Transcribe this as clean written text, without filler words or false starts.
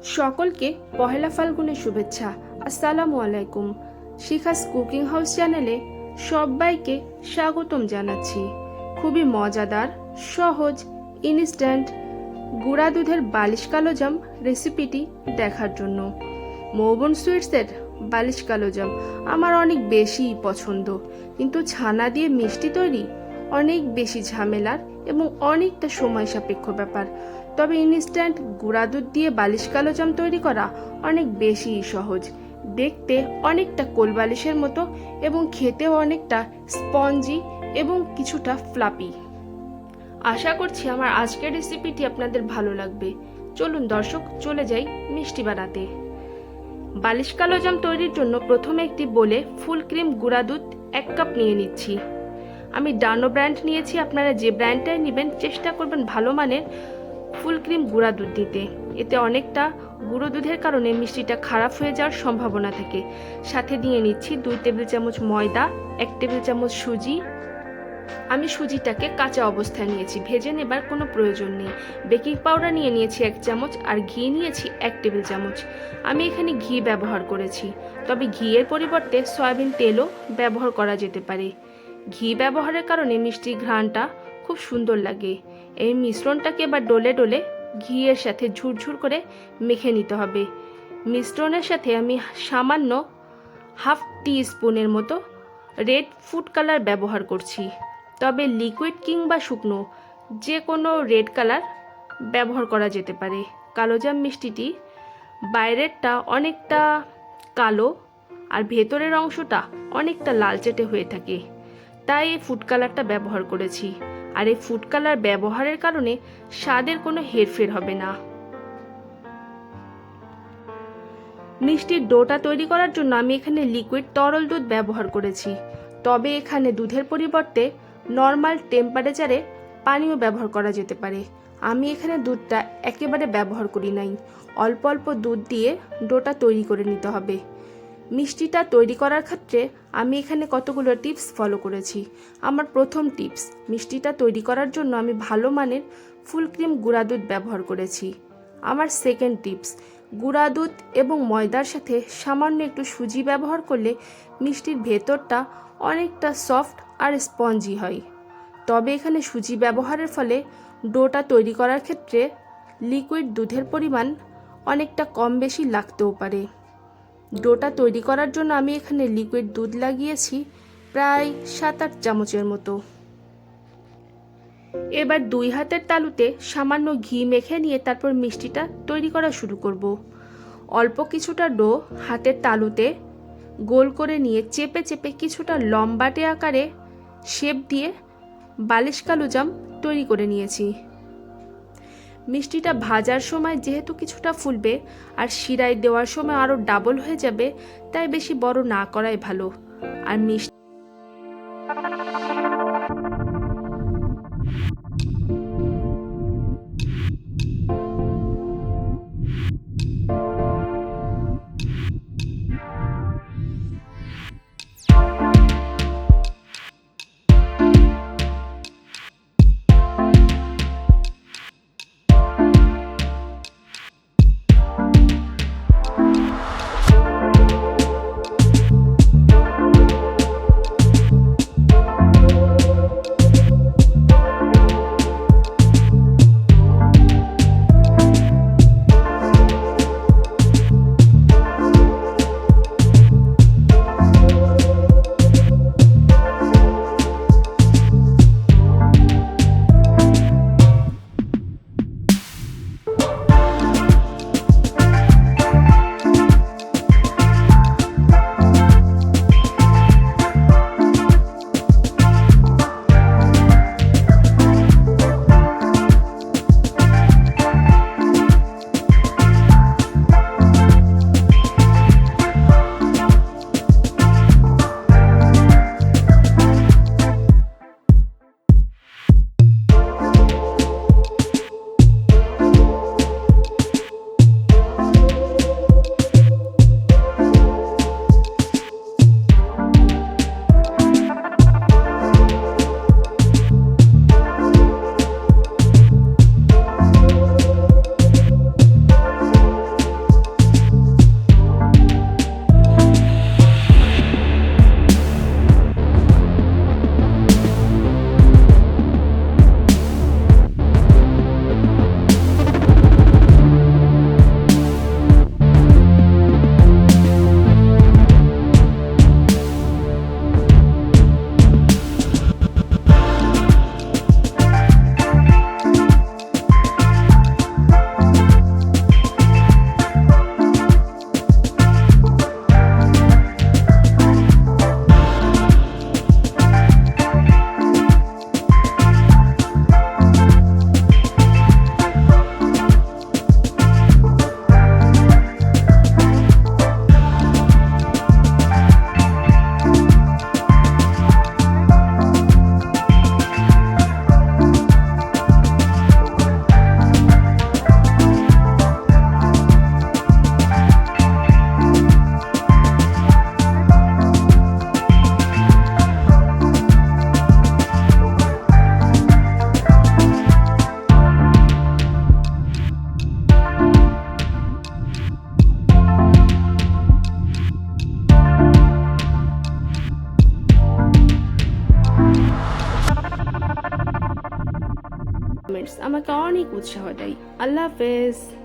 সকলকে পহেলা ফাল্গুনের শুভেচ্ছা। আসসালামু আলাইকুম। শিখাস কুকিং হাউস চ্যানেলে সবাইকে স্বাগতম জানাচ্ছি। খুবই মজাদার, সহজ, ইনস্ট্যান্ট গুঁড়া দুধের বালিশ কালোজাম রেসিপিটি দেখার জন্য। মৌবন সুইটসের বালিশ কালোজাম আমার অনেক বেশি পছন্দ, কিন্তু ছানা দিয়ে মিষ্টি তৈরি অনেক বেশি ঝামেলার এবং অনেকটা সময় সাপেক্ষ ব্যাপার। তবে ইনস্ট্যান্ট গুঁড়া দুধ দিয়ে বালিশ কালোজাম তৈরি করা অনেক বেশি সহজ। দেখতে অনেকটা কোল বালিশের মতো এবং খেতেও অনেকটা স্পঞ্জি এবং কিছুটা ফ্লাপি। আশা করছি আমার আজকের রেসিপিটি আপনাদের ভালো লাগবে। চলুন দর্শক, চলে যাই মিষ্টি বানাতে। বালিশ কালোজাম তৈরির জন্য প্রথমে একটি বোলে ফুল ক্রিম গুঁড়া দুধ 1 কাপ নিয়ে নিচ্ছি। আমি ডানো ব্র্যান্ড নিয়েছি, আপনারা যে ব্র্যান্ডটাই নেবেন চেষ্টা করবেন ভালো মানের ফুল ক্রিম গুঁড়া দুধ দিতে। এতে অনেকটা গুঁড়ো দুধের কারণে মিষ্টিটা খারাপ হয়ে যাওয়ার সম্ভাবনা থাকে। সাথে দিয়ে নিচ্ছি 2 টেবিল চামচ ময়দা, 1 টেবিল চামচ সুজি। আমি সুজিটাকে কাঁচা অবস্থায় নিয়েছি, ভেজে নেবার কোনো প্রয়োজন নেই। বেকিং পাউডার নিয়ে নিয়েছি 1 চামচ আর ঘি নিয়েছি 1 টেবিল চামচ। আমি এখানে ঘি ব্যবহার করেছি, তবে ঘিয়ের পরিবর্তে সয়াবিন তেলও ব্যবহার করা যেতে পারে। ঘি ব্যবহারের কারণে মিষ্টির ঘ্রাণটা খুব সুন্দর লাগে। এই মিশ্রণটাকে এবার ডলে ডলে ঘিয়ের সাথে ঝুরঝুর করে মেখে নিতে হবে। মিশ্রণের সাথে আমি সামান্য হাফ টি স্পুনের মতো রেড ফুড কালার ব্যবহার করছি, তবে লিকুইড কিংবা শুকনো যে কোনো রেড কালার ব্যবহার করা যেতে পারে। কালোজাম মিষ্টিটি বাইরেরটা অনেকটা কালো আর ভেতরের অংশটা অনেকটা লালচেটে হয়ে থাকে, তাই এই ফুড কালারটা ব্যবহার করেছি। আর এই ফুড কালার ব্যবহারের কারণে স্বাদের কোনো হেরফের হবে না। মিষ্টির ডোটা তৈরি করার জন্য আমি এখানে লিকুইড তরল দুধ ব্যবহার করেছি, তবে এখানে দুধের পরিবর্তে নর্মাল টেম্পারেচারে পানিও ব্যবহার করা যেতে পারে। আমি এখানে দুধটা একেবারে ব্যবহার করি নাই, অল্প অল্প দুধ দিয়ে ডোটা তৈরি করে নিতে হবে। মিষ্টিটা তৈরি করার ক্ষেত্রে আমি এখানে কতগুলো টিপস ফলো করেছি। আমার প্রথম টিপস, মিষ্টিটা তৈরি করার জন্য আমি ভালো মানের ফুল ক্রিম গুঁড়া দুধ ব্যবহার করেছি। আমার সেকেন্ড টিপস, গুঁড়া দুধ এবং ময়দার সাথে সামান্য একটু সুজি ব্যবহার করলে মিষ্টির ভেতরটা অনেকটা সফট আর স্পঞ্জি হয়। তবে এখানে সুজি ব্যবহারের ফলে ডোটা তৈরি করার ক্ষেত্রে লিকুইড দুধের পরিমাণ অনেকটা কম বেশি লাগতেও পারে। ডোটা তৈরি করার জন্য আমি এখানে লিকুইড দুধ লাগিয়েছি প্রায় 7-8 চামচের মতো। এবার 2 হাতের তালুতে সামান্য ঘি মেখে নিয়ে তারপর মিষ্টিটা তৈরি করা শুরু করব। অল্প কিছুটা ডো হাতের তালুতে গোল করে নিয়ে চেপে চেপে কিছুটা লম্বাটে আকারে শেপ দিয়ে বালিশ কালোজাম তৈরি করে নিয়েছি। মিষ্টিটা ভাজার সময় যেহেতু কিছুটা ফুলবে আর শিরায় দেওয়ার সময় আরও ডাবল হয়ে যাবে, তাই বেশি বড় না করাই ভালো। আর মিষ্টি আমাকে অনেক উৎসাহ দেয়। আল্লাহ হাফেজ।